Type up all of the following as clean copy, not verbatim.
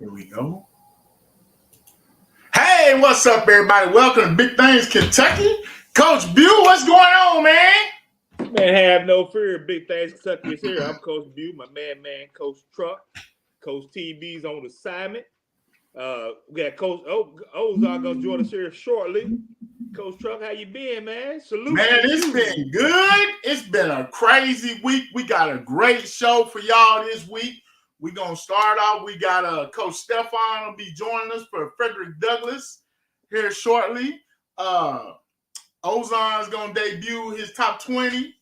Here we go. Hey, what's up, everybody? Welcome to Big Things Kentucky. Coach Bew, what's going on, man? Man, have no fear. Big Things Kentucky is here. I'm Coach Bew, my man, Coach Truck. Coach TB's on assignment. We got Coach Ozon going to join us here shortly. Coach Truck, how you been, man? Salute. Man, it's been good. It's been a crazy week. We got a great show for y'all this week. We're going to start off. We got Coach Stephon will be joining us for Frederick Douglass here shortly. Ozon is going to debut his top 20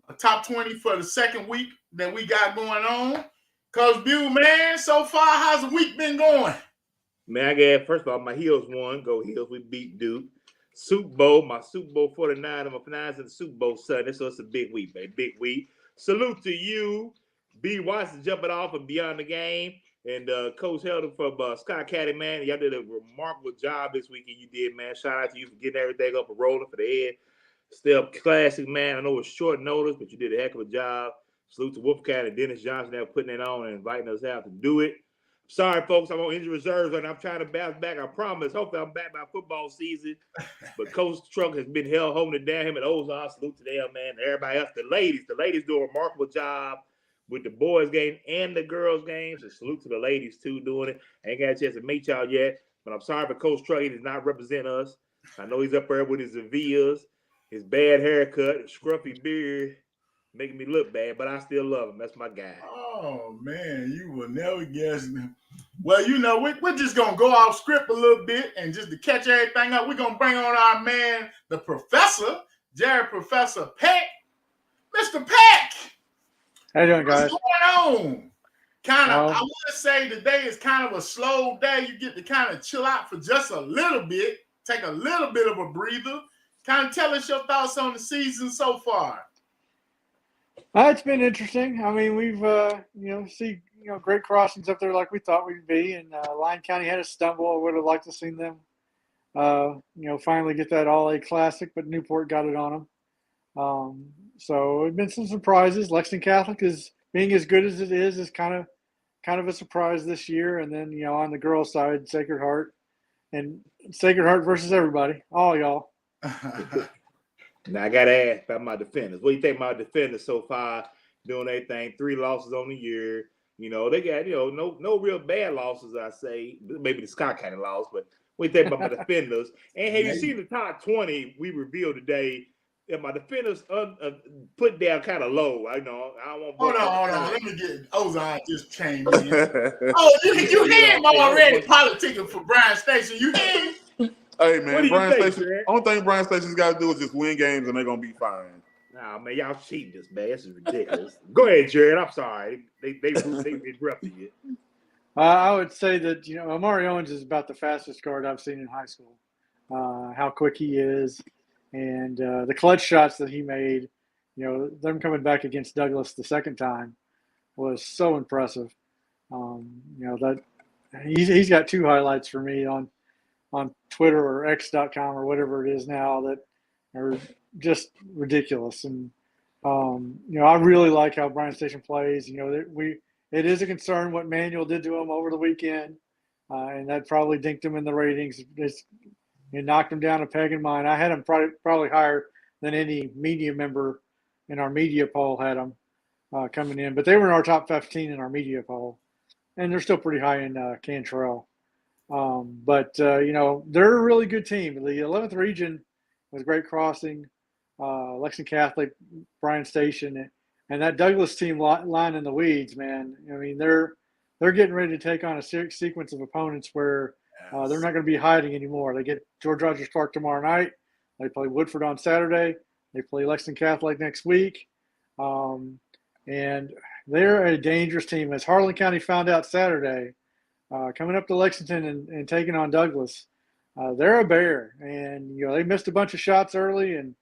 for the second week that we got going on. Coach Bew, man, so far, how's the week been going? Man, I got, first of all, my Heels won. Go Heels. We beat Duke. Super Bowl, my Super Bowl 49 of my finals in the Super Bowl Sunday, so it's a big week, baby. Big week. Salute to you. B. Watson jumping off and beyond the game. And Coach Herald from Scott County, man. Y'all did a remarkable job this weekend. You did, man. Shout out to you for getting everything up and rolling for the Ed. Still classic, man. I know it's short notice, but you did a heck of a job. Salute to Wolf County and Dennis Johnson there putting it on and inviting us out to do it. Sorry, folks, I'm on injury reserve and I'm trying to bounce back. I promise. Hopefully, I'm back by football season. But Coach Truck has been held holding it down. Him and Ozon. Salute to them, man. And everybody else, the ladies do a remarkable job with the boys' game and the girls' game. So salute to the ladies, too, doing it. I ain't got a chance to meet y'all yet. But I'm sorry for Coach Truck. He does not represent us. I know he's up there with his Avias, his bad haircut, his scruffy beard. Making me look bad, but I still love him. That's my guy. Oh, man, you will never guess. Well, you know, we're just going to go off script a little bit and just to catch everything up, we're going to bring on our man, the professor, Jared Professor Peck. Mr. Peck. How you doing, guys? What's going on? I want to say today is kind of a slow day. You get to kind of chill out for just a little bit, take a little bit of a breather. Kind of tell us your thoughts on the season so far. It's been interesting. I mean, we've see great crossings up there like we thought we'd be, and Lyon County had a stumble. I would have liked to seen them, finally get that All-A Classic, but Newport got it on them. So it's been some surprises. Lexington Catholic is being as good as it is kind of a surprise this year. And then on the girls' side, Sacred Heart versus everybody, all y'all. Now, I got to ask about my defenders. What do you think about defenders so far doing everything? 3 losses on the year. They got, no real bad losses, I say. Maybe the Scott County loss, but what do you think about my defenders? And have you seen the top 20 we revealed today? If my defenders put down kind of low, I don't want. Hold on. Let me get Ozon just changed in. Oh, you hear him already politicking for Bryan Station. You hear him? Hey, man, Bryan Station. Only thing Bryan Station's got to do is just win games, and they're gonna be fine. Nah, man, y'all cheating this, man. This is ridiculous. Go ahead, Jared. I'm sorry. They interrupted you. I would say that Amari Owens is about the fastest guard I've seen in high school. How quick he is, and the clutch shots that he made. Them coming back against Douglass the second time was so impressive. That he's got 2 highlights for me on Twitter or X.com or whatever it is now that are just ridiculous. And, I really like how Bryan Station plays. It is a concern what Manuel did to him over the weekend, and that probably dinked him in the ratings. It knocked him down a peg in mine. I had him probably higher than any media member in our media poll had him coming in. But they were in our top 15 in our media poll, and they're still pretty high in Cantrell. But they're a really good team. The 11th region was great crossing, Lexington Catholic, Bryan Station, and that Douglass team line in the weeds, man. I mean, they're getting ready to take on a sequence of opponents where they're not going to be hiding anymore. They get George Rogers Park tomorrow night. They play Woodford on Saturday. They play Lexington Catholic next week. And they're a dangerous team. As Harlan County found out Saturday, coming up to Lexington and taking on Douglass, they're a bear. And, they missed a bunch of shots early and,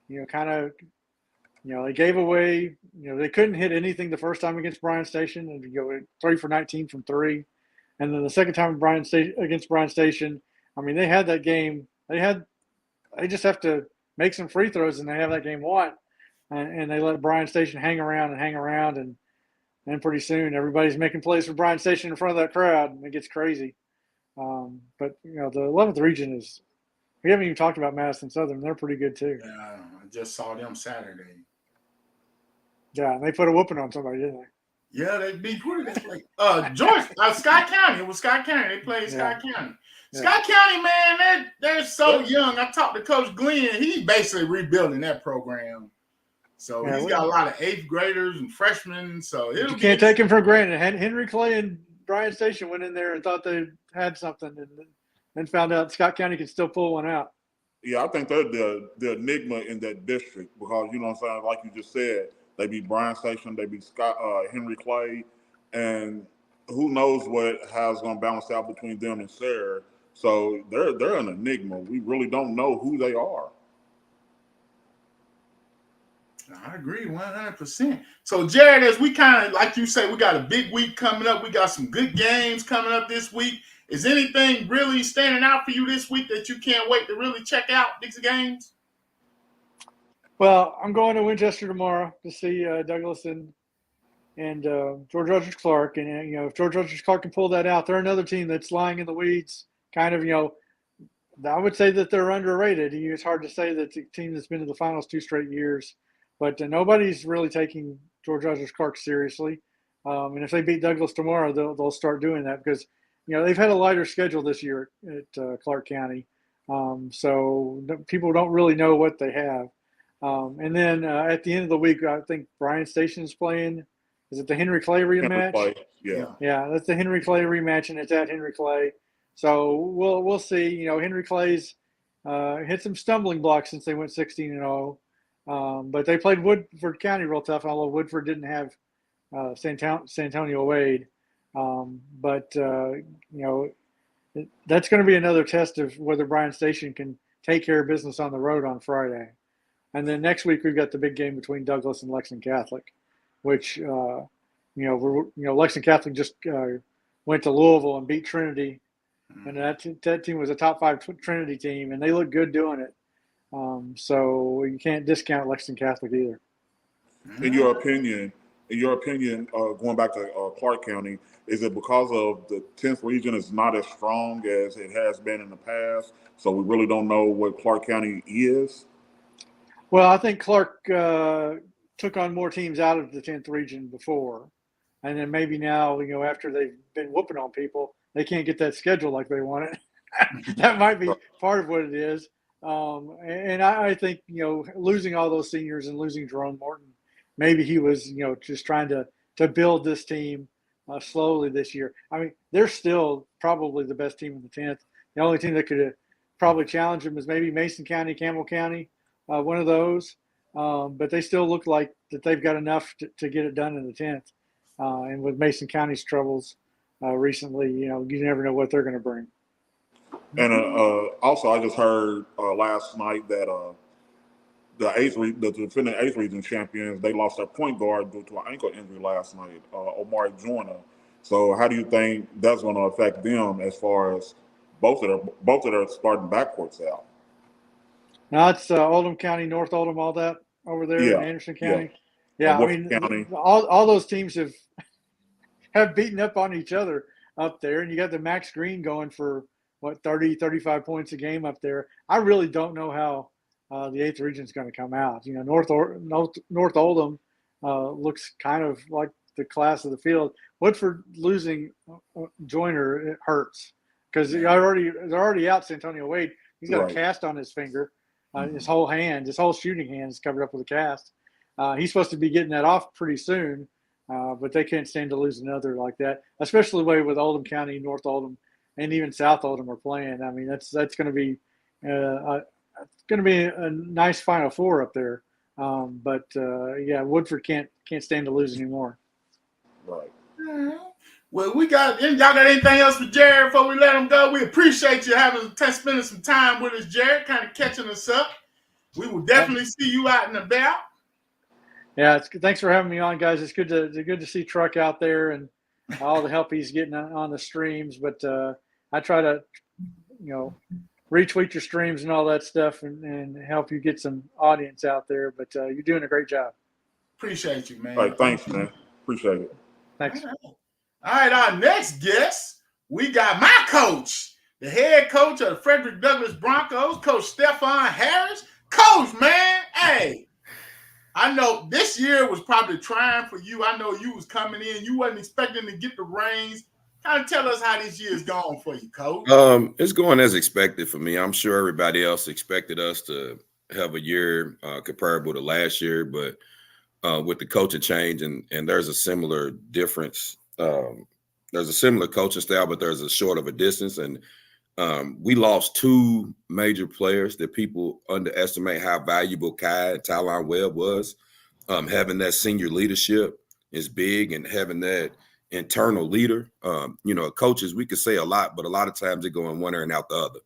they gave away, they couldn't hit anything the first time against Bryan Station and go 3 for 19 from 3. And then the second time against Bryan Station, I mean, they had that game. They just have to make some free throws and they have that game won. And they let Bryan Station hang around. And and pretty soon everybody's making plays for Bryan Station in front of that crowd, and it gets crazy. But the 11th region is. We haven't even talked about Madison Southern. They're pretty good too. Yeah, I just saw them Saturday. Yeah, and they put a whooping on somebody, didn't they? Yeah, they beat who did they play? George, Scott County. It was Scott County. They played Scott County. Yeah. Scott County, man, they're so young. I talked to Coach Glenn. He's basically rebuilding that program. So he's got a lot of 8th graders and freshmen. So you can't take him for granted. Henry Clay and Bryan Station went in there and thought they had something, and then found out Scott County could still pull one out. Yeah, I think they're the enigma in that district because, you know what I'm saying, like you just said, they beat Bryan Station, they beat Henry Clay, and who knows how it's going to balance out between them and Sayre. So they're an enigma. We really don't know who they are. I agree 100%. So, Jared, as we kind of, like you say, we got a big week coming up. We got some good games coming up this week. Is anything really standing out for you this week that you can't wait to really check out these games? Well, I'm going to Winchester tomorrow to see Douglass and George Rogers Clark. And, if George Rogers Clark can pull that out, they're another team that's lying in the weeds. Kind of, I would say that they're underrated. It's hard to say that it's a team that's been to the finals 2 straight years. But nobody's really taking George Rogers Clark seriously. And if they beat Douglass tomorrow, they'll start doing that because, they've had a lighter schedule this year at Clark County. So people don't really know what they have. And then at the end of the week, I think Bryan Station is playing. Is it the Henry Clay rematch? Henry Clay, yeah. Yeah, that's the Henry Clay rematch, and it's at Henry Clay. So we'll see. Henry Clay's hit some stumbling blocks since they went 16-0. But they played Woodford County real tough, although Woodford didn't have Santonio Wade. But that's going to be another test of whether Bryan Station can take care of business on the road on Friday. And then next week we've got the big game between Douglass and Lexington Catholic, which Lexington Catholic just went to Louisville and beat Trinity, and that team was a top 5 Trinity team, and they look good doing it. So you can't discount Lexington Catholic either. In your opinion, going back to Clark County, is it because of the 10th region is not as strong as it has been in the past? So we really don't know what Clark County is? Well, I think Clark took on more teams out of the 10th region before. And then maybe now, after they've been whooping on people, they can't get that schedule like they want it. That might be part of what it is. And I think, losing all those seniors and losing Jerome Morton, maybe he was, just trying to build this team slowly this year. I mean, they're still probably the best team in the 10th. The only team that could probably challenge them is maybe Mason County, Campbell County, one of those. But they still look like that they've got enough to get it done in the 10th. And with Mason County's troubles recently, you never know what they're going to bring. And also, I just heard last night that the defending 8th region champions, they lost their point guard due to an ankle injury last night, Omari Joyner. So how do you think that's going to affect them as far as both of their starting backcourts out? Now it's Oldham County, North Oldham, all that over there in Anderson County. Yeah, County. All those teams have beaten up on each other up there, and you got the Max Green going for 30, 35 points a game up there. I really don't know how the 8th region is going to come out. North Oldham looks kind of like the class of the field. Woodford losing Joyner, it hurts because they're already out Santonio Wade. He's got a cast on his finger. His whole shooting hand is covered up with a cast. He's supposed to be getting that off pretty soon, but they can't stand to lose another like that, especially the way with Oldham County, North Oldham, and even South Oldham are playing. I mean, that's going to be a nice Final Four up there. But Woodford can't stand to lose anymore. Right. Well, y'all got anything else for Jared before we let him go? We appreciate you spending some time with us, Jared, kind of catching us up. We will definitely see you out and about. Yeah, thanks for having me on, guys. It's good to see Truck out there and all the help he's getting on the streams. But I try to, retweet your streams and all that stuff and help you get some audience out there. But you're doing a great job. Appreciate you, man. All right, thanks, man. Appreciate it. Thanks. All right, our next guest, we got my coach, the head coach of the Frederick Douglass Broncos, Coach Stephon Harris. Coach, man, hey, I know this year was probably trying for you. I know you was coming in. You wasn't expecting to get the reins. Kind of tell us how this year's gone for you, Coach. It's going as expected for me. I'm sure everybody else expected us to have a year comparable to last year, but with the coaching change and there's a similar difference. There's a similar coaching style, but there's a short of a distance. And we lost two major players that people underestimate how valuable Kai and Tylan Webb was. Having that senior leadership is big, and having that internal leader. Coaches, we could say a lot, but a lot of times they go in one ear and out the other.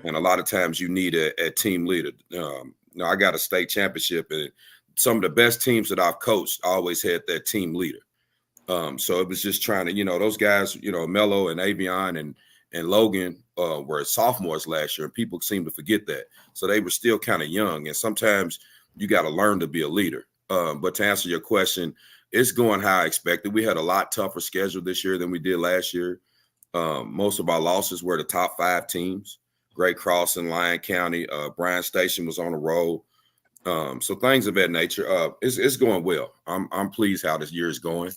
And a lot of times you need a team leader. I got a state championship, and some of the best teams that I've coached always had that team leader. So it was just trying to, those guys, Mello and Avion and Logan were sophomores last year, and people seem to forget that. So they were still kind of young, and sometimes you got to learn to be a leader. But to answer your question, it's going how I expected. We had a lot tougher schedule this year than we did last year. Most of our losses were the top 5 teams: Great Cross and Lyon County. Bryan Station was on the road. So things of that nature. It's going well. I'm pleased how this year is going.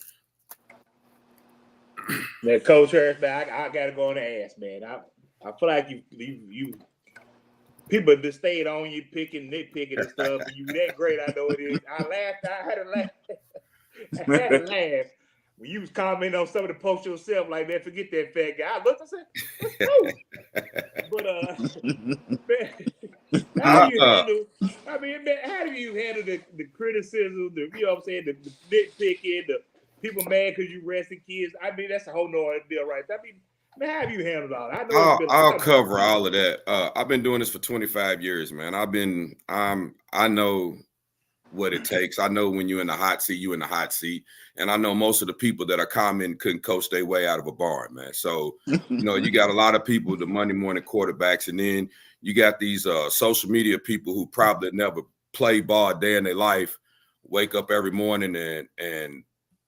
Man, Coach Harris, man, I gotta go on the ass, man. I feel like you people just stayed on you, nitpicking and stuff. And you that great, I know it is. I laughed. I had to laugh. I had to laugh when you was commenting on some of the posts yourself, like, man, forget that fat guy. I looked and said, let's go. But man, how do you handle the criticism, the nitpicking, the people mad because you resting kids? I mean, that's a whole nother deal, right? I mean, man, how have you handled all that? I know I'll cover all of that. I've been doing this for 25 years, man. I know what it takes. I know when you're in the hot seat, you in the hot seat. And I know most of the people that are commenting couldn't coach their way out of a barn, man. So, you got a lot of people, the Monday morning quarterbacks, and then you got these social media people who probably never play ball a day in their life, wake up every morning and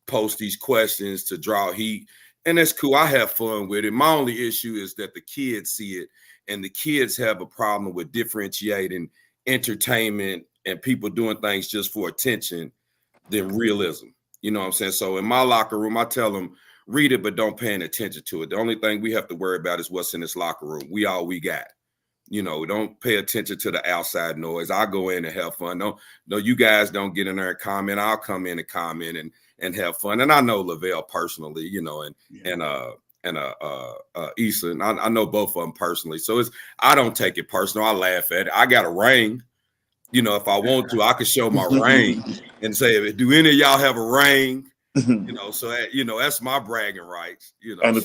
post these questions to draw heat. And that's cool. I have fun with it. My only issue is that the kids see it, and the kids have a problem with differentiating entertainment and people doing things just for attention than realism. You know what I'm saying? So in my locker room, I tell them, read it, but don't pay any attention to it. The only thing we have to worry about is what's in this locker room. We all we got. Don't pay attention to the outside noise. I go in and have fun. No, you guys don't get in there and comment. I'll come in and comment and have fun. And I know Lavelle personally, and Issa. And I know both of them personally. So I don't take it personal. I laugh at it. I got a ring. If I want to, I could show my ring and say, do any of y'all have a ring? So that, that's my bragging rights. And the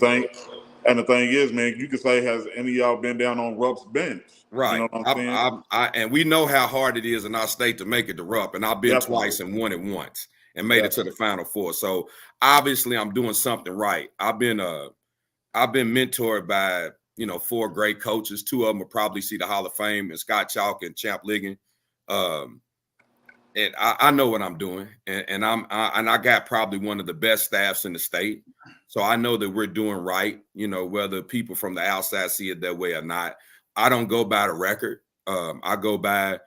thing is, man, you could say, has any of y'all been down on Rupp's bench? Right. You know what I'm saying? And we know how hard it is in our state to make it to Rupp. And I've been Definitely. Twice and won it once and made it to the Final Four. So obviously I'm doing something right. I've been mentored by, 4 great coaches. 2 of them will probably see the Hall of Fame, and Scott Chalk and Champ Ligon. And I know what I'm doing, and I got probably one of the best staffs in the state. So I know that we're doing right, whether people from the outside see it that way or not. I don't go by the record. I go by,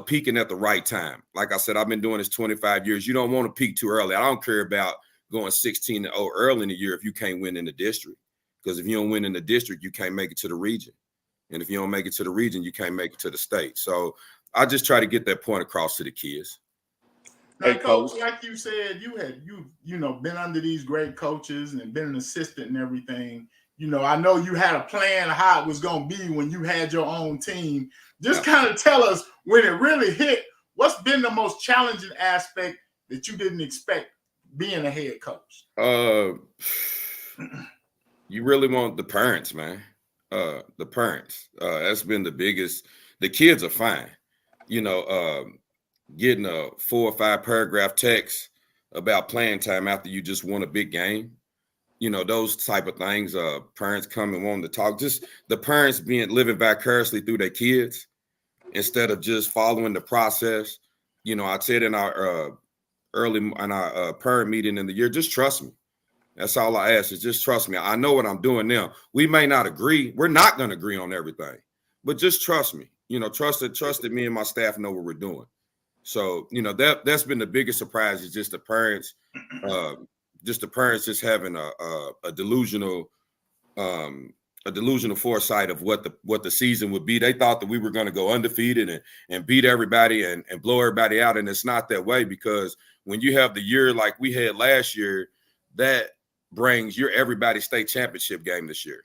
peaking at the right time. Like I said, I've been doing this 25 years. You don't want to peak too early. I don't care about going 16-0 early in the year if you can't win in the district. Because if you don't win in the district, you can't make it to the region. And if you don't make it to the region, you can't make it to the state. So I just try to get that point across to the kids. Now, Coach, like you said, you've been under these great coaches and been an assistant and everything. I know you had a plan of how it was going to be when you had your own team. Just kind of tell us, when it really hit, what's been the most challenging aspect that you didn't expect being a head coach? You really want the parents, man. The parents. That's been the biggest. The kids are fine. Getting a 4 or 5 paragraph text about playing time after you just won a big game. Those type of things. Parents come and wanting to talk. Just the parents living vicariously through their kids instead of just following the process. I said in our early in our parent meeting in the year, just trust me. That's all I ask is just trust me. I know what I'm doing now. We may not agree. We're not going to agree on everything, but just trust me. Trust that me and my staff know what we're doing. So, that's been the biggest surprise is just the parents, just having a delusional foresight of what the season would be. They thought that we were going to go undefeated and beat everybody and blow everybody out. And it's not that way, because when you have the year like we had last year, that brings your everybody state championship game this year.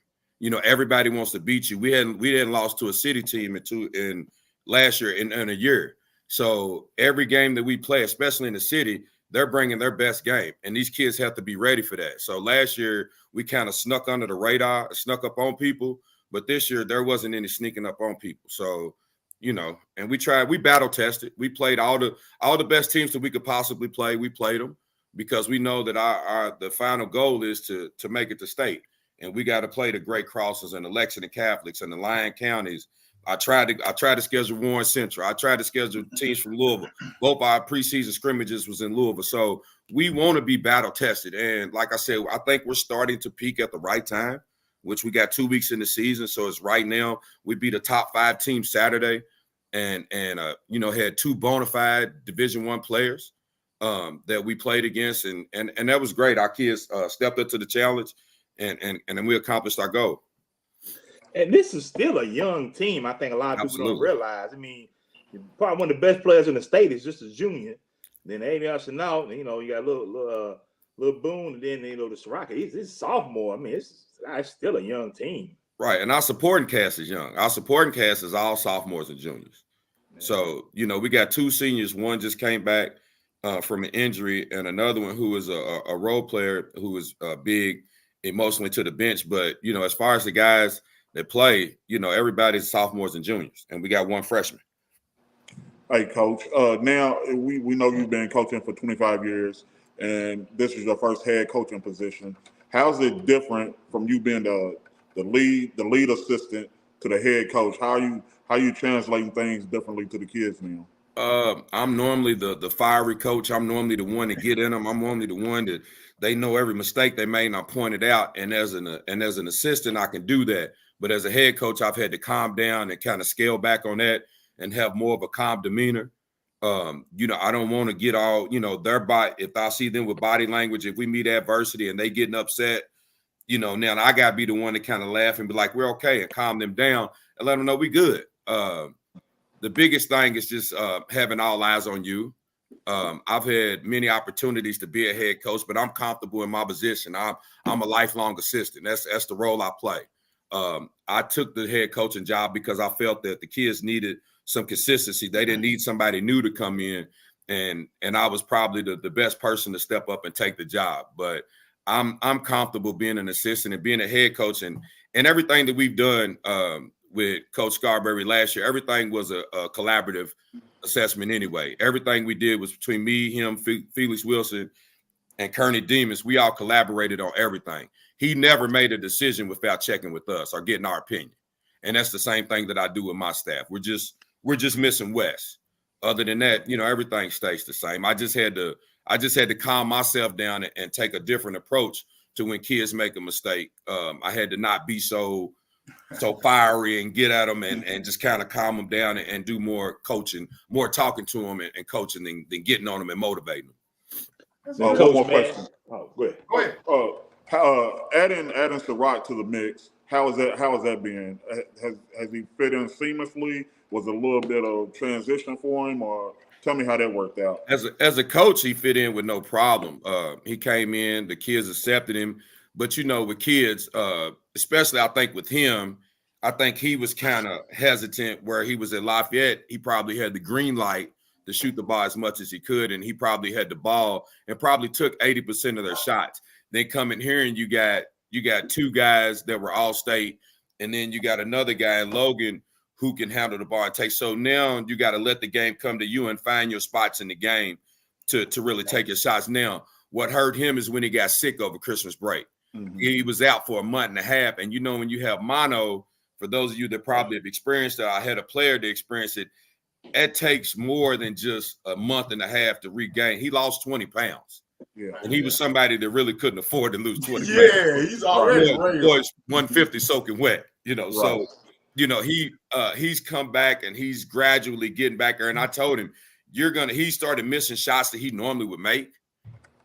Everybody wants to beat you. We hadn't lost to a city team in last year in a year. So every game that we play, especially in the city, they're bringing their best game, and these kids have to be ready for that. So last year we kind of snuck under the radar, snuck up on people, but this year there wasn't any sneaking up on people. So, and we battle tested. We played all the best teams that we could possibly play. We played them because we know that the final goal is to make it to state, and we got to play the Great Crosses and the Lexington Catholics and the Lyon counties. I tried to schedule Warren Central. I tried to schedule teams from Louisville. Both our preseason scrimmages was in Louisville. So we want to be battle tested. And like I said, I think we're starting to peak at the right time, which we got 2 weeks in the season. So it's right now. We beat a top 5 team Saturday and had 2 bona fide Division I players that we played against. And that was great. Our kids stepped up to the challenge and we accomplished our goal. And this is still a young team. I think a lot of people don't Absolutely. realize. I mean, probably one of the best players in the state is just a junior. Then Avion Chanel, you got little Boone, and then the Soraka. He's sophomore. I mean, it's still a young team. Right, and our supporting cast is young. Our supporting cast is all sophomores and juniors. So we got 2 seniors. One just came back from an injury, and another one who is a role player who was big emotionally to the bench. But as far as the guys that play, everybody's sophomores and juniors, and we got 1 freshman. Hey, Coach. Now we know you've been coaching for 25 years, and this is your first head coaching position. How's it different from you being the lead assistant to the head coach? How are you translating things differently to the kids now? I'm normally the fiery coach. I'm normally the one to get in them. I'm normally the one that they know every mistake they made and I point it out. And as an assistant, I can do that. But as a head coach, I've had to calm down and kind of scale back on that and have more of a calm demeanor. I don't want to get all, their body. If I see them with body language, if we meet adversity and they getting upset, now I got to be the one to kind of laugh and be like, we're okay, and calm them down and let them know we good. The biggest thing is just having all eyes on you. I've had many opportunities to be a head coach, but I'm comfortable in my position. I'm a lifelong assistant. That's the role I play. I took the head coaching job because I felt that the kids needed some consistency. They didn't need somebody new to come in, and I was probably the best person to step up and take the job. But I'm comfortable being an assistant and being a head coach, and everything that we've done with Coach Scarberry last year, everything was a collaborative assessment anyway. Everything we did was between me, him, Felix Wilson, and Kearney Demons. We all collaborated on everything. He never made a decision without checking with us or getting our opinion. And that's the same thing that I do with my staff. We're just missing Wes. Other than that, everything stays the same. I just had to calm myself down and take a different approach to when kids make a mistake. I had to not be so fiery and get at them and just kind of calm them down and do more coaching, more talking to them and coaching than getting on them and motivating them. One more question. Oh, go ahead. Adding Sirach to the mix, how is that been? Has he fit in seamlessly? Was it a little bit of transition for him, or tell me how that worked out? As a coach, he fit in with no problem. He came in, the kids accepted him, but with kids, especially I think with him, I think he was kind of hesitant where he was at Lafayette. He probably had the green light to shoot the ball as much as he could, and he probably had the ball and probably took 80% of their shots. Then coming here and you got 2 guys that were all state, and then you got another guy in Logan who can handle the ball and take. So now you got to let the game come to you and find your spots in the game to really take your shots. Now, what hurt him is when he got sick over Christmas break. Mm-hmm. He was out for a month and a half. And when you have mono, for those of you that probably have experienced it, I had a player that experienced it. it takes more than just a month and a half to regain. He lost 20 pounds. Yeah. And he was somebody that really couldn't afford to lose 20 pounds. Yeah, he's already boys 150 soaking wet, you know. Right. So, you know, he's come back and he's gradually getting back there. And I told him, he started missing shots that he normally would make.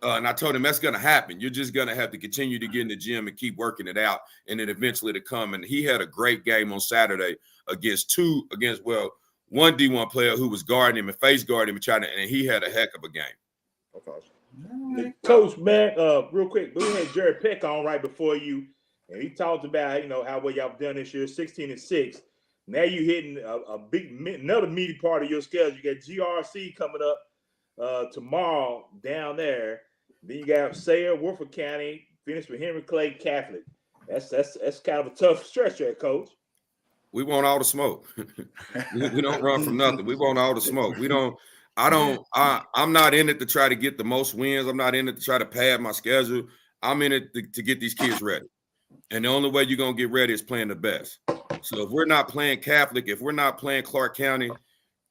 And I told him that's going to happen. You're just going to have to continue to get in the gym and keep working it out. And then eventually to come. And he had a great game on Saturday against one D1 player who was guarding him and face guarding him and he had a heck of a game. Okay. Coach, man, real quick, we had Jerry Peck on right before you, and he talked about, you know, how well y'all done this year, 16-6. Now you hitting another meaty part of your schedule. You got GRC coming up tomorrow down there. Then you got Sayre, Woodford County, finish with Henry Clay Catholic. That's kind of a tough stretch there, Coach. We want all the smoke. we don't run from nothing. We want all the smoke. I'm not in it to try to get the most wins. I'm not in it to try to pad my schedule. I'm in it to get these kids ready. And the only way you're going to get ready is playing the best. So if we're not playing Catholic, if we're not playing Clark County,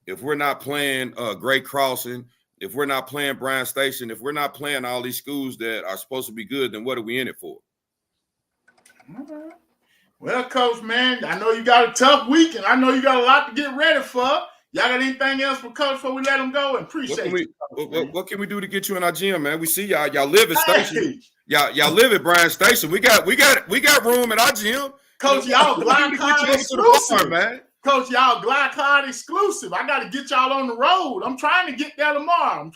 if we're not playing Great Crossing, if we're not playing Bryan Station, if we're not playing all these schools that are supposed to be good, then what are we in it for? All right. Well, Coach, man, I know you got a tough week, and I know you got a lot to get ready for. Y'all got anything else for Coach before we let him go? And appreciate what can we do to get you in our gym, man? We see y'all. Y'all live at Station. Y'all live at Bryan Station. We got room at our gym. Coach, y'all glide card exclusive, man. Coach, y'all glide card exclusive. I got to get y'all on the road. I'm trying to get there tomorrow.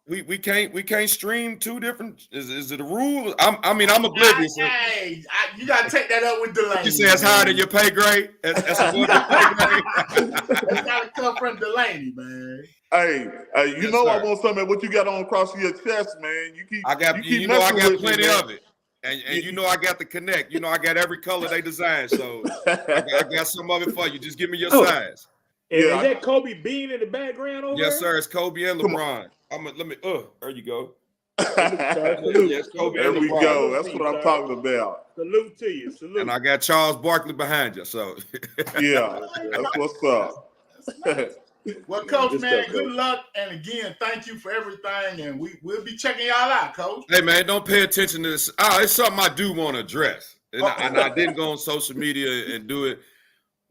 We can't stream two different. Is it a rule? I'm oblivious. Hey, you got to take that up with Delaney. You say it's higher than your pay grade. That's pay grade. That's got to come from Delaney, man. Hey, you Yes, know sir. I want something. What you got on across your chest, man? I got plenty of it. And you know I got the connect. You know I got every color they design. So I got some of it for you. Just give me your size. And is that Kobe Bean in the background over there? Yes, sir. It's Kobe and LeBron. There you go. Yes, Kobe there we LeBron. Go. That's what I'm talking about. Salute to you. Salute. And I got Charles Barkley behind you. So yeah, that's what's up. Well, Coach, man, good luck. And again, thank you for everything. And we'll be checking y'all out, Coach. Hey, man, don't pay attention to this. It's something I do want to address. And I didn't go on social media and do it.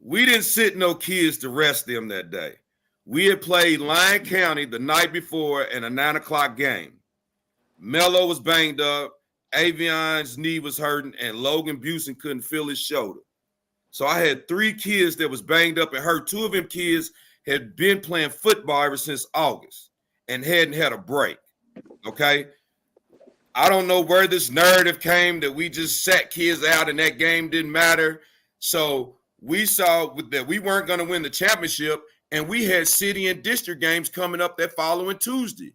We didn't sit no kids to rest them that day. We had played Lyon County the night before in a 9:00 game. Mello was banged up. Avion's knee was hurting. And Logan Busen couldn't feel his shoulder. So I had 3 kids that was banged up and hurt. 2 of them kids had been playing football ever since August and hadn't had a break, okay? I don't know where this narrative came that we just sat kids out and that game didn't matter. So we saw that we weren't going to win the championship, and we had city and district games coming up that following Tuesday.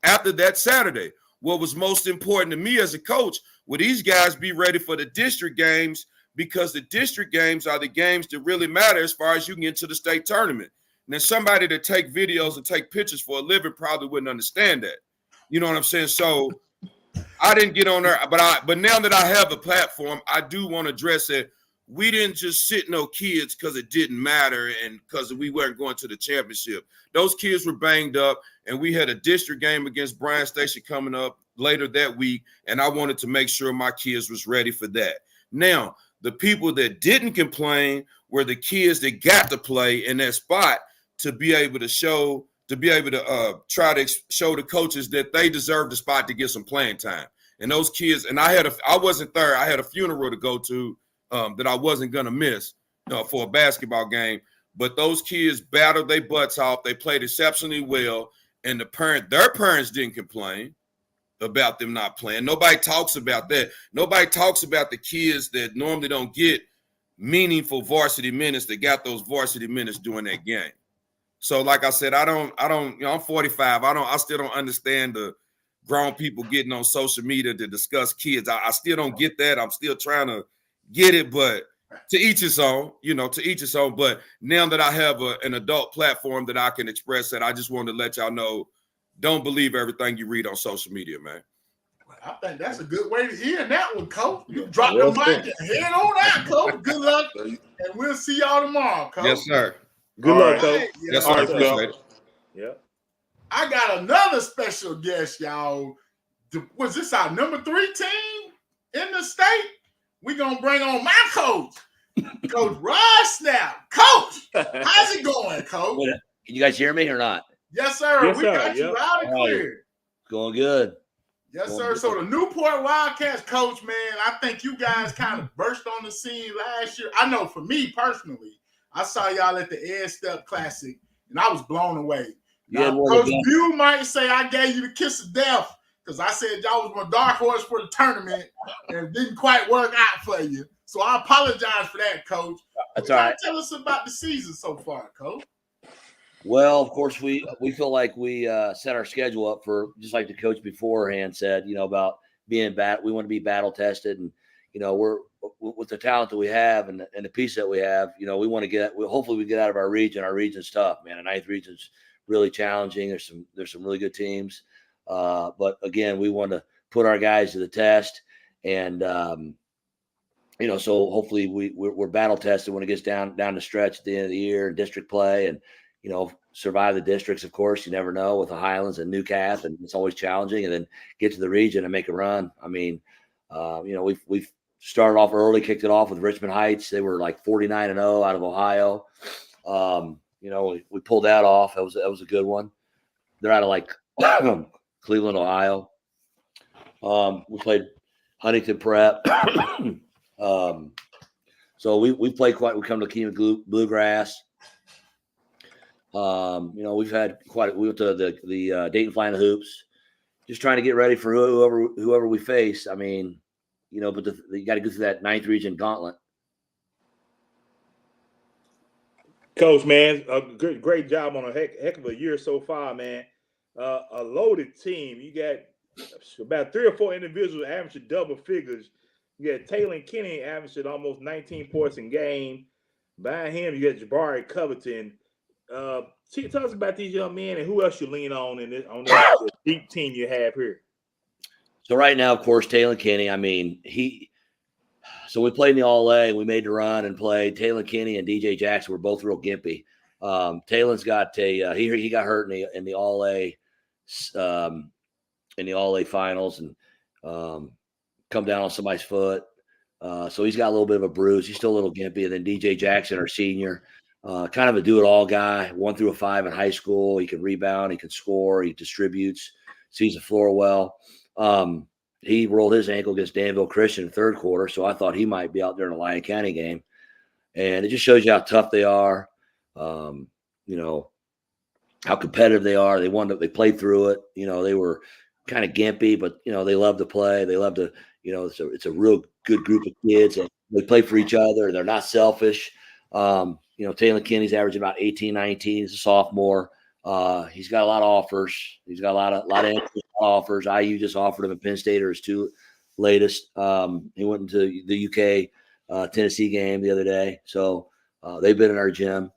After that Saturday, what was most important to me as a coach, would these guys be ready for the district games, because the district games are the games that really matter as far as you can get to the state tournament. Now, somebody that take videos and take pictures for a living probably wouldn't understand that. You know what I'm saying? So I didn't get on there, but now that I have a platform, I do want to address that we didn't just sit no kids because it didn't matter and because we weren't going to the championship. Those kids were banged up, and we had a district game against Bryan Station coming up later that week, and I wanted to make sure my kids was ready for that. Now, the people that didn't complain were the kids that got to play in that spot, to be able to try to show the coaches that they deserve the spot to get some playing time. And those kids, and I wasn't there. I had a funeral to go to that I wasn't going to miss for a basketball game. But those kids battled their butts off. They played exceptionally well. And their parents didn't complain about them not playing. Nobody talks about that. Nobody talks about the kids that normally don't get meaningful varsity minutes that got those varsity minutes during that game. So, like I said, I'm 45. I still don't understand the grown people getting on social media to discuss kids. I still don't get that. I'm still trying to get it, but to each his own, to each his own. But now that I have an adult platform that I can express that, I just wanted to let y'all know, don't believe everything you read on social media, man. I think that's a good way to end that one, Coach. You drop the mic and head on out, Coach. Good luck, and we'll see y'all tomorrow, Coach. Yes, sir. Good All luck, right. Coach. Hey, Yes, All sir. right, Appreciate Steph. it. Yeah. I got another special guest, y'all. Was this our number 3 team in the state? We're going to bring on my coach, Coach Rod Snapp. Coach, how's it going, Coach? Can you guys hear me or not? Yes, sir. Yes, We sir. got you Yep. loud and All right. clear. Going good. Yes, Going sir. good. So the Newport Wildcats, Coach, man, I think you guys kind of burst on the scene last year. I know for me personally, I saw y'all at the Ed Step Classic, and I was blown away. Yeah, Now, Coach Bew might say I gave you the kiss of death because I said y'all was my dark horse for the tournament, and it didn't quite work out for you. So I apologize for that, Coach. That's all right. Tell us about the season so far, Coach. Well, of course, we feel like we set our schedule up for, just like the coach beforehand said, about being we want to be battle tested, and we're with the talent that we have and the piece that we have. We want to hopefully we get out of our region. Our region's tough, man. The 9th region's really challenging. There's some really good teams, but again, we want to put our guys to the test, and so hopefully we're battle tested when it gets down the stretch at the end of the year in district play, and survive the districts. Of course, you never know with the Highlands and Newcastle, and it's always challenging. And then get to the region and make a run. I mean, we've started off early, kicked it off with Richmond Heights. They were like 49-0 out of Ohio. We pulled that off. That was a good one. They're out of like Cleveland, Ohio. We played Huntington Prep. So we played quite. We come to Keenan Bluegrass. We've had we went to the Dayton Flying Hoops, just trying to get ready for whoever we face. I mean, but you got to go through that 9th region gauntlet. Coach, man, a great job on a heck of a year so far, man. A loaded team. You got about 3 or 4 individuals averaging double figures. You got Taylor and Kenny averaging almost 19 points a game. Behind him, you got Jabari Covington. Tell us about these young men and who else you lean on this deep team you have here. So right now, of course, Taylor Kenny. I mean, so we played in the All-A. We made the run and played. Taylor Kenny and DJ Jackson were both real gimpy. Taylor's got he got hurt in the All-A finals and come down on somebody's foot. So he's got a little bit of a bruise. He's still a little gimpy. And then DJ Jackson, our senior, kind of a do-it-all guy, 1 through 5 in high school. He can rebound, he can score, he distributes, sees the floor well. He rolled his ankle against Danville Christian in the 3rd quarter, so I thought he might be out there in the Lyon County game. And it just shows you how tough they are, how competitive they are. They played through it. They were kind of gimpy, but, they love to play. They love to, it's a real good group of kids. And they play for each other. They're not selfish. Taylor Kenny's averaging about 18, 19. He's a sophomore. He's got a lot of offers. He's got a lot of offers. IU just offered him at Penn State, or his 2 latest. He went into the UK Tennessee game the other day. So they've been in our gym.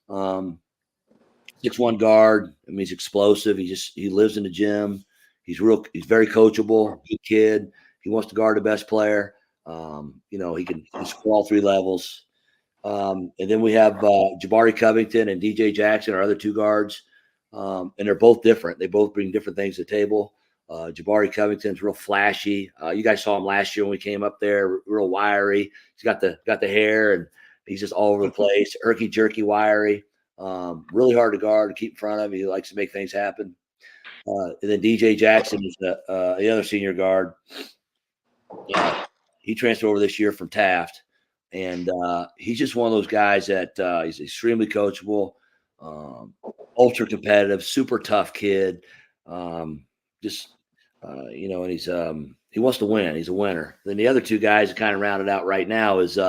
6'1" guard. I mean, he's explosive. He lives in the gym. He's very coachable, good kid. He wants to guard the best player. He can score all 3 levels. And then we have Jabari Covington and DJ Jackson, our other 2 guards. And they're both different. They both bring different things to the table. Jabari Covington's real flashy. You guys saw him last year when we came up there, real wiry. He's got the hair, and he's just all over the place. Herky jerky, wiry. Really hard to guard, to keep in front of him. He likes to make things happen. And then DJ Jackson is the other senior guard. He transferred over this year from Taft. And he's just one of those guys that he's extremely coachable, ultra competitive, super tough kid. And he wants to win. He's a winner. Then the other 2 guys that kind of rounded out right now is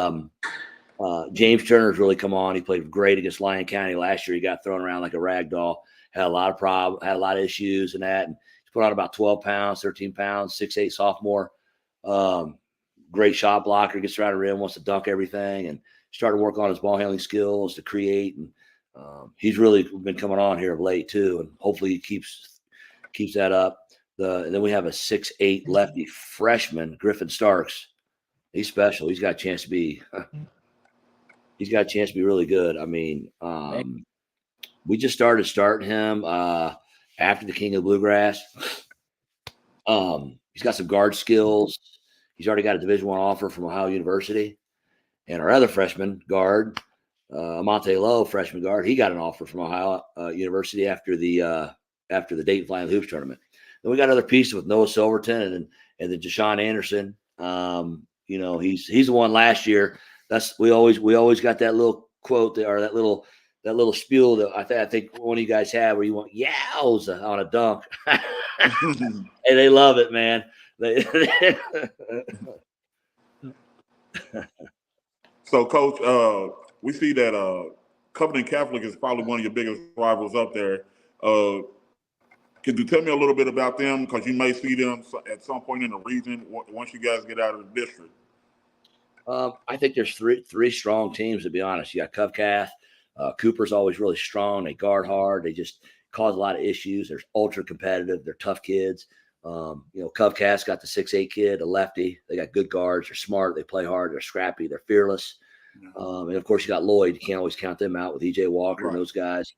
James Turner's really come on. He played great against Lyon County last year. He got thrown around like a rag doll. Had a lot of problems, had a lot of issues and that. And he's put on about 12 pounds, 13 pounds, 6'8" sophomore. Great shot blocker, gets around the rim, wants to dunk everything, and started to work on his ball handling skills to create. And he's really been coming on here of late too, and hopefully he keeps that up. And then we have a 6'8" lefty freshman, Griffin Starks. He's special. He's got a chance to be. he's got a chance to be really good. I mean, we just starting him after the King of the Bluegrass. He's got some guard skills. He's already got a Division I offer from Ohio University. And our other freshman guard, Amante Lowe, freshman guard, he got an offer from Ohio University after the Dayton Flying Hoops tournament. Then we got other pieces with Noah Silverton and then Deshaun Anderson. You know, he's the one last year. We always got that little quote there, or that little spiel that I think one of you guys had where you want yows on a dunk. Hey, they love it, man. So, Coach, we see that Covenant Catholic is probably one of your biggest rivals up there. Could you tell me a little bit about them? Because you may see them at some point in the region once you guys get out of the district. I think there's three strong teams, to be honest. You got CovCath. Cooper's always really strong. They guard hard. They just cause a lot of issues. They're ultra competitive. They're tough kids. You know, CovCath's got the 6'8" kid, a lefty. They got good guards. They're smart. They play hard. They're scrappy. They're fearless. And of course, you got Lloyd. You can't always count them out with EJ Walker and those guys.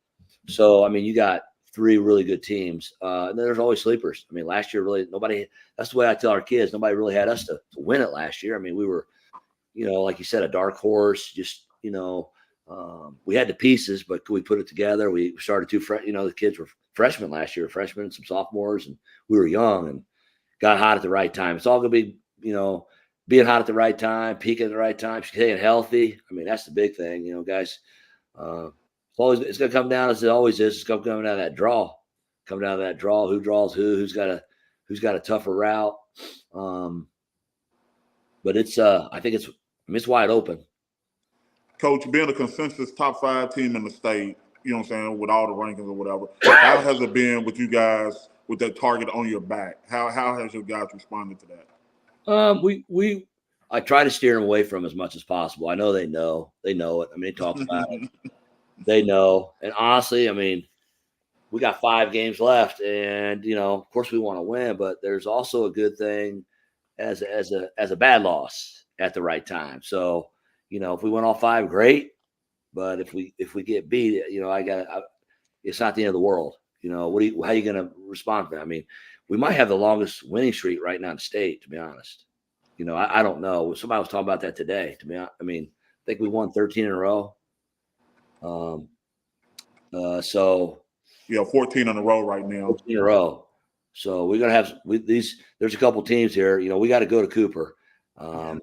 So, I mean, you got three really good teams. And then there's always sleepers. I mean, last year, really, nobody – that's the way I tell our kids. Nobody really had us to win it last year. I mean, we were, you know, like you said, a dark horse. Just, you know, we had the pieces, but could we put it together? We started you know, the kids were freshmen last year, freshmen, some sophomores, and we were young and got hot at the right time. It's all going to be, you know, being hot at the right time, peaking at the right time, staying healthy. I mean, that's the big thing, you know, guys. It's going to come down, as it always is. It's going to come down to that draw. Come down to that draw. Who draws who? Who's got a tougher route? But it's I think it's wide open. Coach, being a consensus top 5 team in the state, you know what I'm saying, with all the rankings or whatever, how has it been with you guys with that target on your back? How has your guys responded to that? I try to steer them away from as much as possible. I know they know it. I mean, they talk about it. They know. And honestly, I mean, we got 5 games left, and you know, of course, we want to win, but there's also a good thing as a bad loss at the right time. So, you know, if we win all 5, great. But if we get beat, you know, it's not the end of the world. You know, how are you going to respond to that? I mean, we might have the longest winning streak right now in the state, to be honest. You know, I don't know. Somebody was talking about that today. To be honest, I mean, I think we won 13 in a row. So yeah, 14 in a row right now. 14 in a row. So we're gonna have these. There's a couple teams here. You know, we got to go to Cooper. And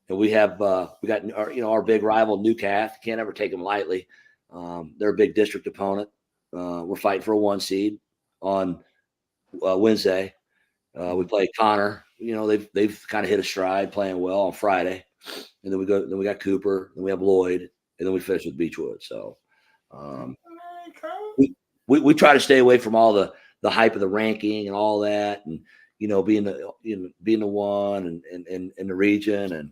we got our big rival Newcath. Can't ever take them lightly. They're a big district opponent. We're fighting for a 1 seed on Wednesday. We play Connor. You know, they've kind of hit a stride, playing well on Friday, and then we got Cooper, then we have Lloyd, and then we finish with Beechwood. So we try to stay away from all the hype of the ranking and all that, and you know, being the one and in the region, and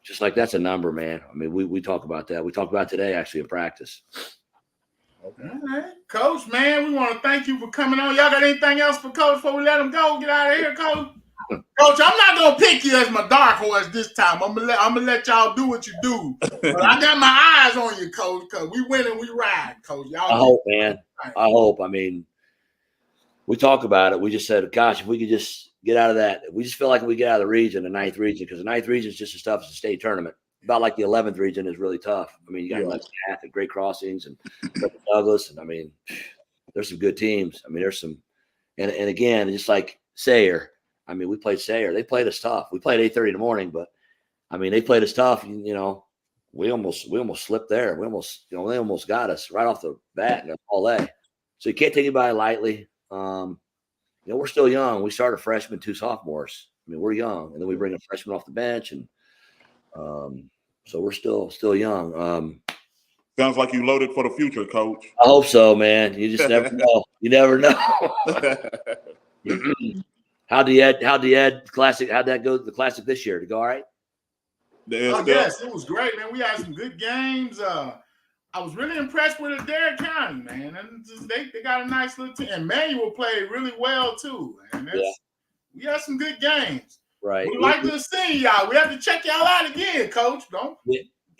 just like that's a number, man. I mean, we talk about that. We talked about it today actually in practice. Okay. All right. Coach, man, we want to thank you for coming on. Y'all got anything else for Coach before we let him go? Get out of here, Coach. Coach, I'm not gonna pick you as my dark horse this time. I'm gonna let y'all do what you do. But I got my eyes on you, Coach, because we win and we ride, Coach. Y'all. I hope, man. I hope. I mean, we talk about it. We just said, gosh, if we could just get out of that. We just feel like we get out of the region, the 9th region, because the 9th region is just as tough as the state tournament. About like the 11th region is really tough. I mean, you got Snapp and Great Crossings and Douglass, and I mean, there's some good teams. I mean, there's some, and again, just like Sayre. I mean, we played Sayre. They played us tough. We played 8:30 in the morning, but I mean, they played us tough. You know, we almost slipped there. They almost got us right off the bat in all day. So you can't take anybody lightly. You know, we're still young. We started freshmen, 2 sophomores. I mean, we're young, and then we bring a freshman off the bench, and so we're still young. Sounds like you loaded for the future, Coach. I hope so, man. You just never know. You never know. How'd the Ed Classic? How'd that go? The Classic this year? Did it go all right? Yes, it was great, man. We had some good games. I was really impressed with Adair County, man. And they got a nice little team. And Manuel played really well too. And we had some good games. Right. We'd like to see y'all. We have to check y'all out again, Coach. Don't.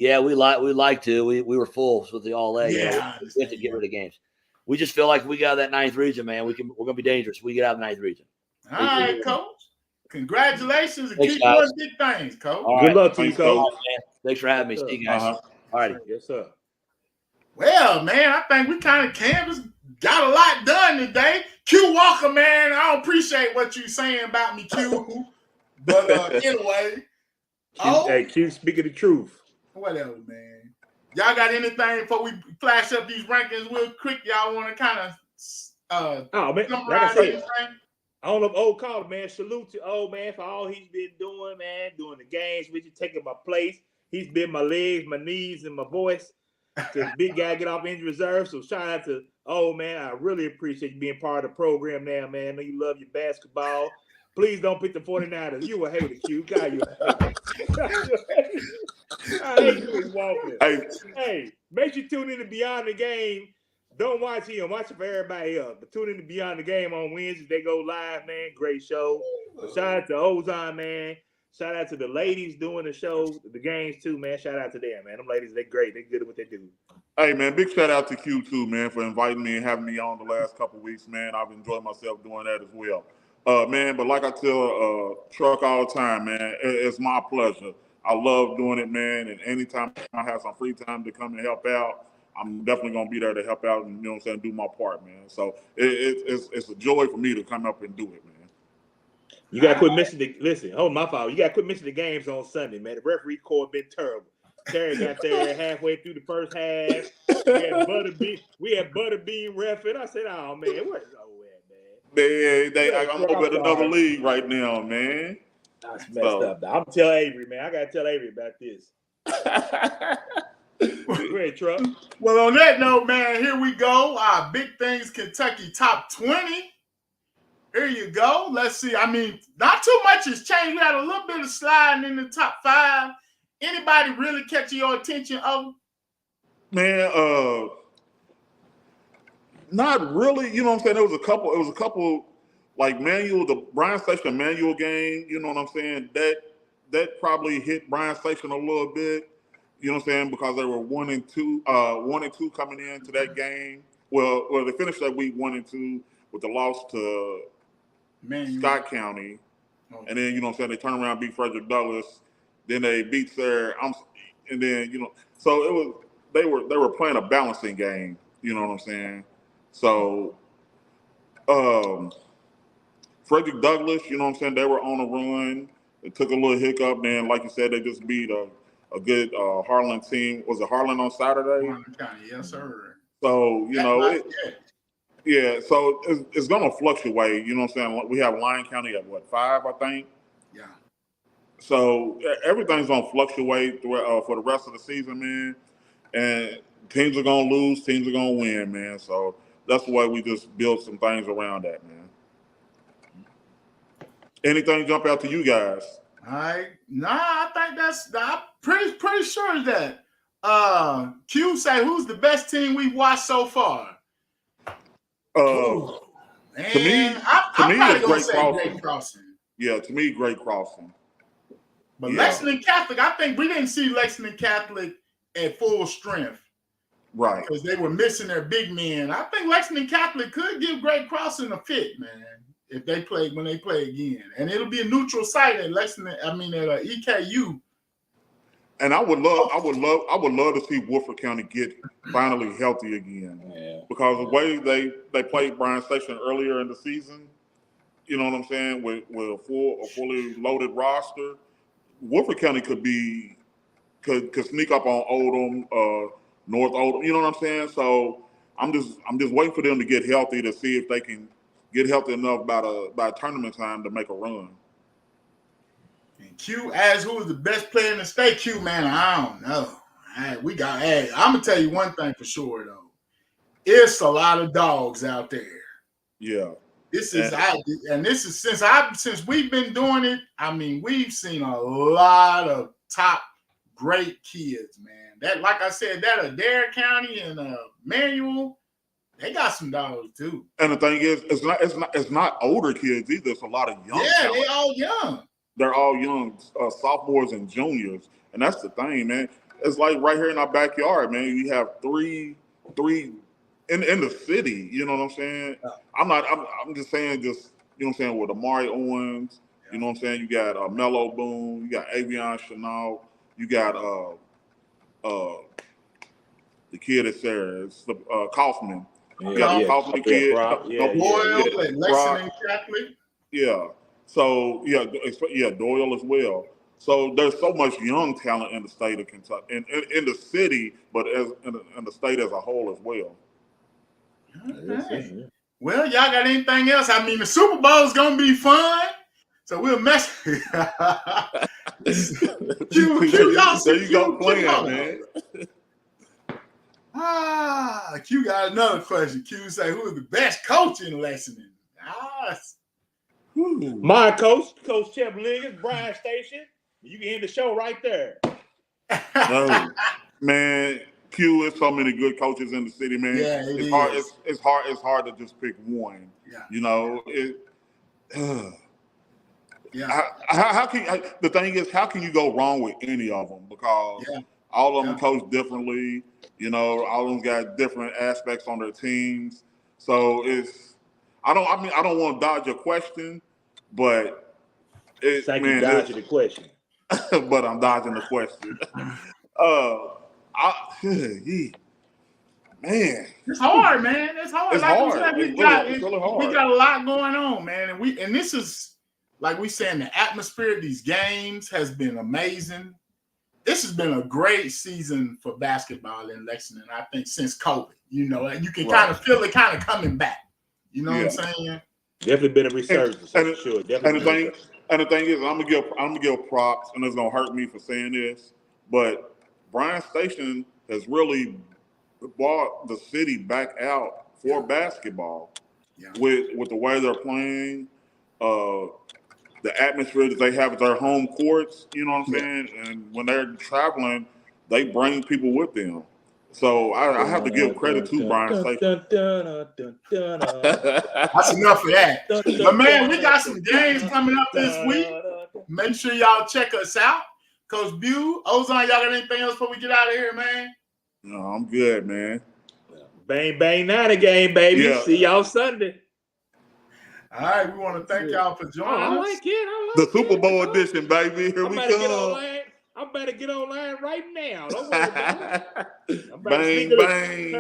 Yeah, we like to. We were full with the all A. Yeah, We have to get rid of games. We just feel like we got that ninth region, man. We're gonna be dangerous. We get out of the ninth region. All right, Coach. Congratulations and Thanks, keep guys. doing big things, Coach. All Good right. luck to you, Thanks, Coach. Coach. Thanks for having me. Yes, See you guys. Uh-huh. All right. Yes, sir. Well, man, I think we kind of canvassed, got a lot done today. Q Walker, man, I don't appreciate what you saying about me, Q. But anyway, Hey, Q, speaking the truth. whatever, man. Y'all got anything before we flash up these rankings real quick? Y'all want to kind of Oh, man, like I summarize said, anything? I don't know if old called, man. Salute to old man for all he's been doing, man. Doing the games with you, taking my place. He's been my legs, my knees, and my voice. Because big guy get off injury reserve. So shout out to old man. I really appreciate you being part of the program now, man. I know you love your basketball. Please don't pick the 49ers. You a hater, Q. God, you a hater. I hate you, Walker. Hey, make sure you tune in to Beyond the Game. Don't watch him. Watch it for everybody else. But tune in to Beyond the Game on Wednesdays. They go live, man. Great show. But shout out to Ozon, man. Shout out to the ladies doing the show, the games too, man. Shout out to them, man. Them ladies, they great. They good at what they do. Hey, man, big shout out to Q too, man, for inviting me and having me on the last couple of weeks, man. I've enjoyed myself doing that as well. Man, but like I tell Truck all the time, man, it's my pleasure. I love doing it, man, and anytime I have some free time to come and help out, I'm definitely going to be there to help out and, you know what I'm saying, do my part, man. So it's a joy for me to come up and do it, man. You got to quit missing the – listen, hold my fault. You got to quit missing the games on Sunday, man. The referee court been terrible. Terry got there halfway through the first half. We had Butterbean reffing. I said, oh, man, where's Owen, man? I'm over at another league right now, man. That's messed up. I'm going to tell Avery, man. I got to tell Avery about this. Go ahead, Truck. Well, on that note, man, here we go. Our Big Things Kentucky Top 20. Here you go. Let's see. I mean, not too much has changed. We had a little bit of sliding in the top 5. Anybody really catch your attention of? Man, not really. You know what I'm saying? It was a couple like the Bryan Station Manual game, you know what I'm saying? That probably hit Bryan Station a little bit, you know what I'm saying, because they were 1-2 coming into that game. Well, they finished that week 1-2 with the loss to Scott County. Oh. And then, you know what I'm saying, they turned around, beat Frederick Douglass. Then they beat and then, you know, so it was they were playing a balancing game, you know what I'm saying? So Frederick Douglass, you know what I'm saying, they were on a run. It took a little hiccup, then like you said, they just beat a good Harlan team. Was it Harlan on Saturday? Harlan County, yes, sir. So, you know, so it's gonna fluctuate, you know what I'm saying? We have Lyon County at what, 5, I think? Yeah. So everything's gonna fluctuate for the rest of the season, man. And teams are gonna lose, teams are gonna win, man. So that's why we just build some things around that, man. Anything jump out to you guys? All right. Nah, I think I'm pretty sure of that. Q say, who's the best team we've watched so far? To me, it's Great Crossing. Yeah, to me, Great Crossing. But Lexington Catholic, I think we didn't see Lexington Catholic at full strength. Right. Because they were missing their big men. I think Lexington Catholic could give Great Crossing a fit, man, if they play when they play again. And it'll be a neutral site at EKU. And I would love to see Woodford County get finally healthy again. Yeah. Because the way they played Bryan Station earlier in the season, you know what I'm saying, with a fully loaded roster, Woodford County could sneak up on Oldham, North Oldham, you know what I'm saying? So I'm just waiting for them to get healthy to see if they can get healthy enough by tournament time to make a run. And Q asks who is the best player in the state. Q, man, I don't know. I'm gonna tell you one thing for sure though. It's a lot of dogs out there. Yeah. This is since we've been doing it. I mean, we've seen a lot of top great kids, man. That, like I said, that Adair County and Manual, they got some dogs too. And the thing is, it's not older kids either. It's a lot of young. Yeah, they all young. They're all young, sophomores and juniors, and that's the thing, man. it's like right here in our backyard, man. You have three in the city. You know what I'm saying? I'm just saying, you know what I'm saying, with Amari Owens. You know what I'm saying? You got Mello Boone. You got Avion Chenault. You got the kid that's there. It's Kaufman. You got the Kaufman kid. Doyle and Lexington Catholic. Yeah. So Doyle as well. So there's so much young talent in the state of Kentucky, in the city, but in the state as a whole as well. Okay. Well, y'all got anything else? I mean, the Super Bowl is gonna be fun, so we'll mess. Q, y'all there you go playing, man. Q got another question. Q say, who is the best coach in Lexington? My coach, Coach Chip Liggins, Brian Station. You can end the show right there. No, man, Q is so many good coaches in the city, man. Yeah, it's hard to just pick one. Yeah. You know, Yeah. How can the thing is, how can you go wrong with any of them? Because all of them coach differently. You know, all of them got different aspects on their teams. So I don't want to dodge your question, but dodging the question. but I'm dodging the question. Man, it's hard, man. It's hard. It's like hard. We got a lot going on, man, and this is like we saying, the atmosphere of these games has been amazing. This has been a great season for basketball in Lexington, I think, since COVID. You know, and you can kind of feel it kind of coming back. You know what I'm saying? Definitely been a resurgence, for sure. Definitely. And the thing is, I'm gonna give props, and it's gonna hurt me for saying this, but Brian Station has really brought the city back out for basketball with the way they're playing, the atmosphere that they have at their home courts. You know what I'm saying? And when they're traveling, they bring people with them. So I have to give credit to Brian Station. That's enough of that. But man, we got some games coming up this week. Make sure y'all check us out. Coach Bew, Ozon, y'all got anything else before we get out of here, man? No, I'm good, man. Bang, bang, not a game, baby. Yeah. See y'all Sunday. All right, we want to thank y'all for joining us. I like it. The Super Bowl edition, baby. Here we come. I'm about to get online right now. Don't worry about it. I'm about bang, to bang.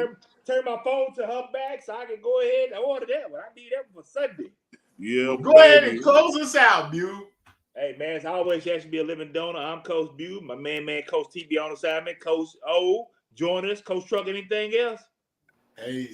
Turn my phone to her back so I can go ahead and order that one. I need that for Sunday. Yeah, go ahead and close us out, Bew. Hey, man, as always, you should be a living donor. I'm Coach Bew. My man, Coach TB on assignment. Coach O, join us. Coach Truck, anything else? Hey,